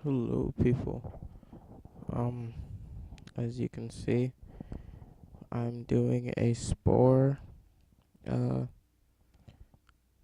Hello, people. Um, as you can see, I'm doing a uh,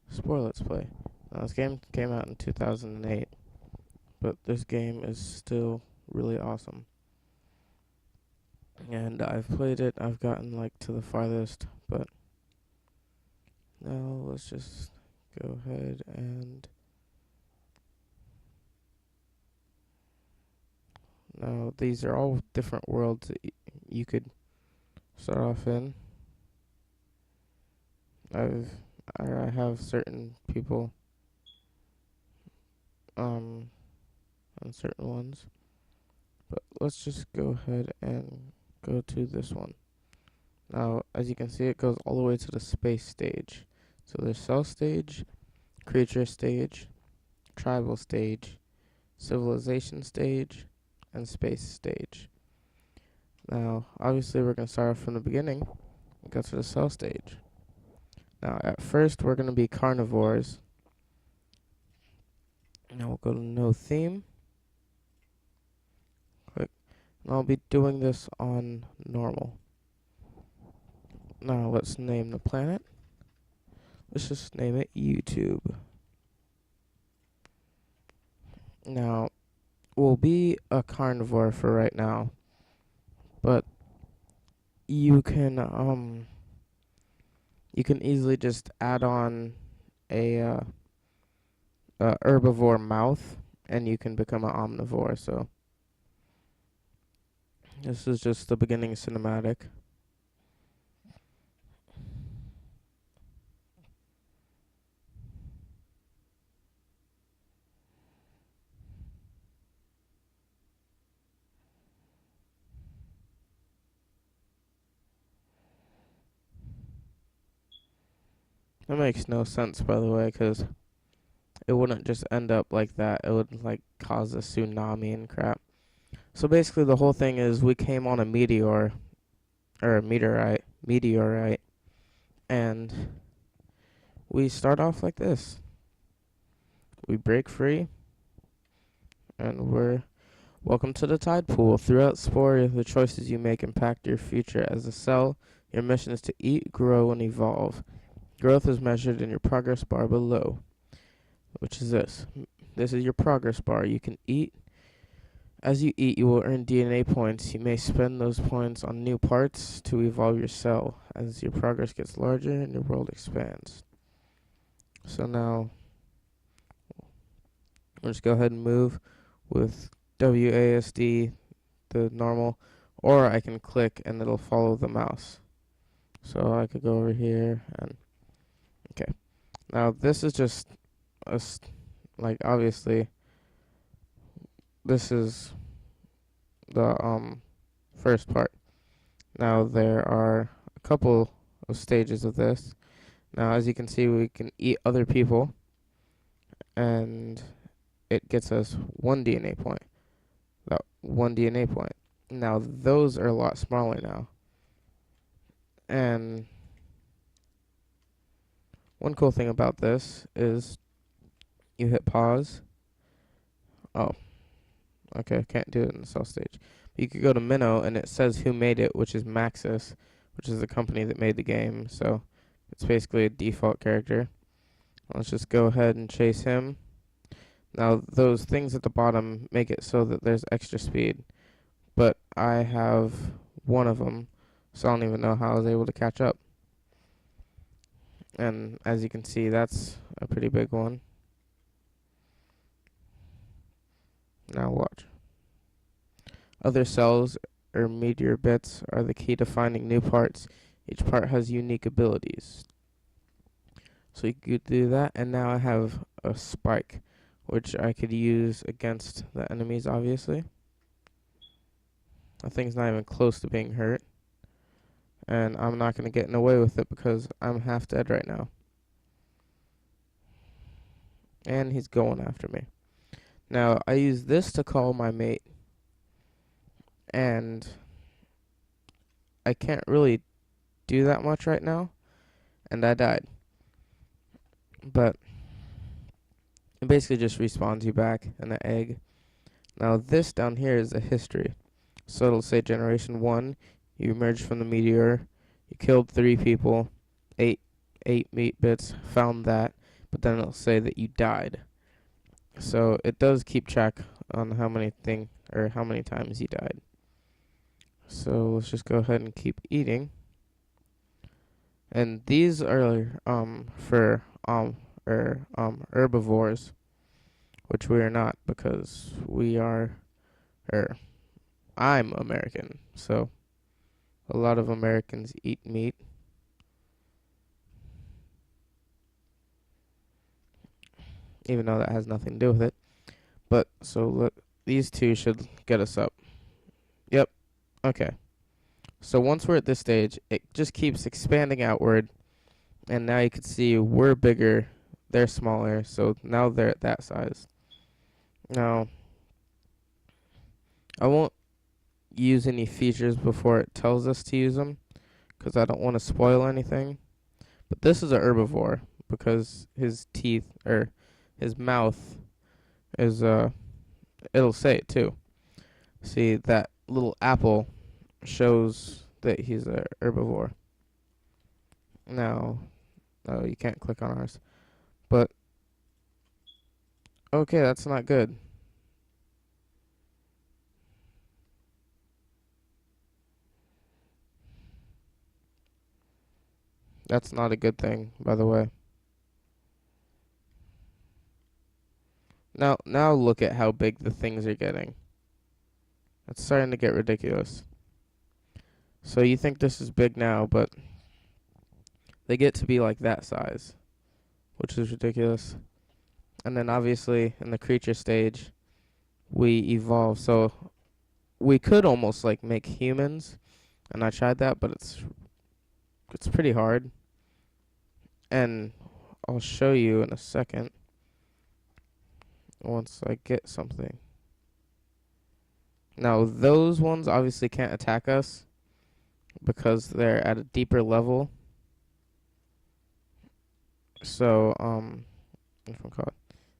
Spore Let's Play. Now, this game came out in 2008, but this game is still really awesome. And I've played it, I've gotten, to the farthest, but now let's just go ahead and... Now, these are all different worlds that you could start off in. I've I have certain people on certain ones, but let's just go ahead and go to this one. Now, as you can see, it goes all the way to the space stage. So there's cell stage, creature stage, tribal stage, civilization stage, and space stage. Now, obviously, we're going to start off from the beginning and go to the cell stage. Now, at first, we're going to be carnivores. Now, we'll go to no theme. Click. And I'll be doing this on normal. Now, let's name the planet. Let's just name it YouTube. Now, we'll be a carnivore for right now, but you can easily just add on a herbivore mouth, and you can become an omnivore. So this is just the beginning cinematic. That makes no sense, by the way, because it wouldn't just end up like that. It would cause a tsunami and crap. So basically, the whole thing is we came on a meteor, or a meteorite, and we start off like this. We break free, and we're welcome to the tide pool. Throughout Spore, the choices you make impact your future. As a cell, your mission is to eat, grow, and evolve. Growth is measured in your progress bar below, which is this. This is your progress bar. You can eat. As you eat, you will earn DNA points. You may spend those points on new parts to evolve your cell. As your progress gets larger and your world expands. So now, we'll just go ahead and move with WASD, the normal, or I can click and it'll follow the mouse. So I could go over here and, okay. Now this is just, obviously, this is the first part. Now there are a couple of stages of this. Now as you can see, we can eat other people, and it gets us one DNA point. That one DNA point. Now those are a lot smaller now. And one cool thing about this is you hit pause. Oh, okay, can't do it in the cell stage. But you could go to Minnow, and it says who made it, which is Maxis, which is the company that made the game. So it's basically a default character. Let's just go ahead and chase him. Now those things at the bottom make it so that there's extra speed, but I have one of them, so I don't even know how I was able to catch up. And as you can see, that's a pretty big one. Now watch. Other cells or meteor bits are the key to finding new parts. Each part has unique abilities. So you could do that, and now I have a spike, which I could use against the enemies, obviously. That thing's not even close to being hurt. And I'm not going to get away with it because I'm half dead right now. And he's going after me. Now, I use this to call my mate. And I can't really do that much right now. And I died. But it basically just respawns you back in the egg. Now this down here is the history. So it'll say generation 1, you emerged from the meteor, you killed 3 people, ate 8 meat bits, found that, but then it'll say that you died. So it does keep track on how many times you died. So let's just go ahead and keep eating. And these are for herbivores, which we are not because we are I'm American. So a lot of Americans eat meat. Even though that has nothing to do with it. But so look, these two should get us up. Yep. Okay. So once we're at this stage, it just keeps expanding outward, and now you can see we're bigger, they're smaller, so now they're at that size. Now, I won't use any features before it tells us to use them, because I don't want to spoil anything. But this is a herbivore, because his teeth, or his mouth, is, it'll say it too. See, that little apple shows that he's a herbivore. Now, oh, you can't click on ours. But, okay, that's not good. That's not a good thing, by the way. Now look at how big the things are getting. It's starting to get ridiculous. So you think this is big now, but they get to be like that size, which is ridiculous. And then obviously in the creature stage, we evolve. So we could almost like make humans, and I tried that, but it's pretty hard. And I'll show you in a second once I get something. Now those ones obviously can't attack us because they're at a deeper level. So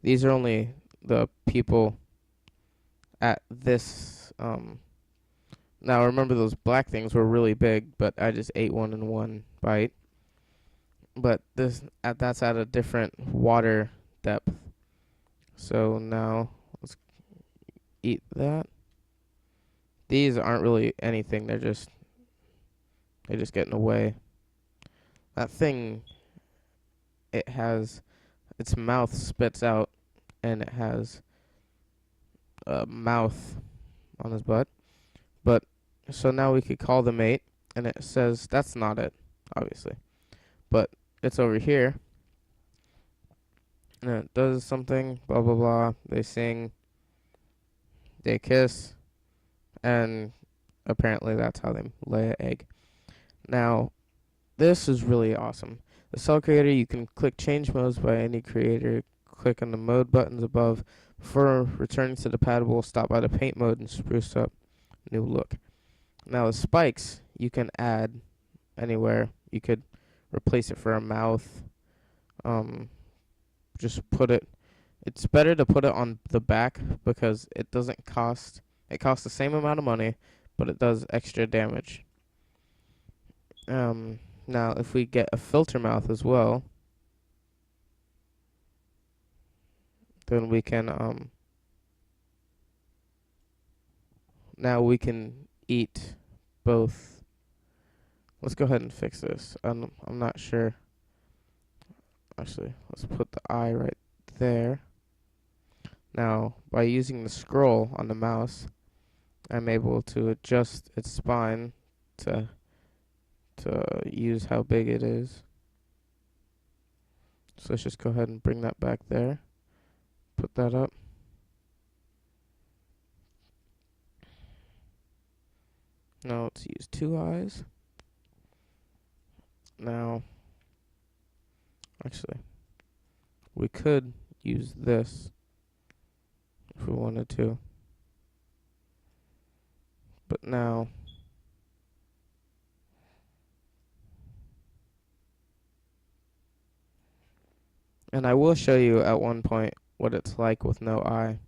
these are only the people at this. Now remember those black things were really big, but I just ate one in one bite. But that's at a different water depth. So now let's eat that. These aren't really anything. They're just getting away. That thing, it has its mouth spits out, and it has a mouth on his butt. But so now we could call the mate, and it says that's not it, obviously, but it's over here, and it does something. Blah blah blah. They sing. They kiss, and apparently that's how they lay an egg. Now, this is really awesome. The cell creator, you can click change modes by any creator. Click on the mode buttons above. Before returning to the pad, we'll stop by the paint mode and spruce up new look. Now the spikes you can add anywhere. You could replace it for a mouth. Just put it. It's better to put it on the back because it doesn't cost. It costs the same amount of money, but it does extra damage. Now if we get a filter mouth as well, then we can now we can eat both. Let's go ahead and fix this. I'm not sure. Actually, let's put the eye right there. Now, by using the scroll on the mouse, I'm able to adjust its spine to use how big it is. So let's just go ahead and bring that back there. Put that up. Now let's use 2 eyes. Now, actually, we could use this if we wanted to. But now, and I will show you at one point what it's like with no eye.